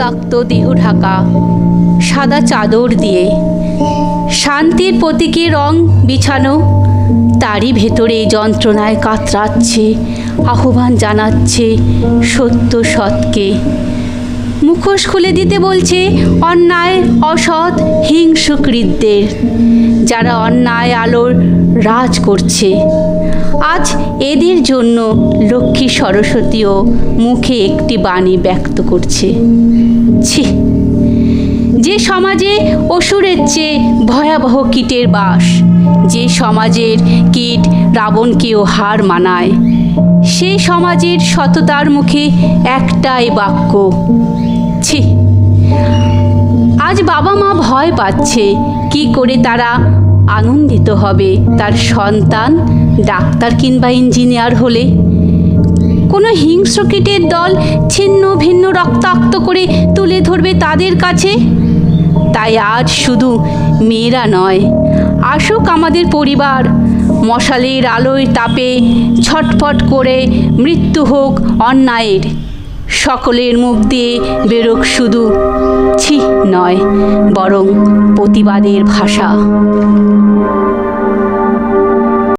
রক্তাক্ত দেহ ঢাকা সাদা চাদর দিয়ে শান্তির প্রতীকী রং বিছানো, তারই ভেতরে যন্ত্রণায় কাতরাচ্ছে, আহ্বান জানাচ্ছে সত্য সৎকে। মুখোশ খুলে দিতে বলছে অন্যায়, অসৎ, হিংস্রকৃতদের, যারা অন্যায় আলোর রাজ করছে। আজ এদের জন্য লক্ষ্মী সরস্বতীও মুখে একটি বাণী ব্যক্ত করছে। ছি, যে সমাজে অসুরের চেয়ে ভয়াবহ কীটের বাস, যে সমাজের কীট রাবণকেও হার মানায়, সেই সমাজের সততার মুখে একটাই বাক্য, ছি। আজ বাবা মা ভয় পাচ্ছে, কি করে তারা আনন্দিত হবে তার সন্তান ডাক্তার কিংবা ইঞ্জিনিয়ার হলে। কোনো হিংস্র কীটের দল ছিন্ন ভিন্ন রক্তাক্ত করে তুলে ধরবে তাদের কাছে। তাই আজ শুধু মেয়েরা নয়, আসুক আমাদের পরিবার, মশালের আলোয় তাপে ছটফট করে মৃত্যু হোক অন্যায়ের। সকলের মুখ দিয়ে বেরোক শুধু ছি নয়, বরং প্রতিবাদের ভাষা।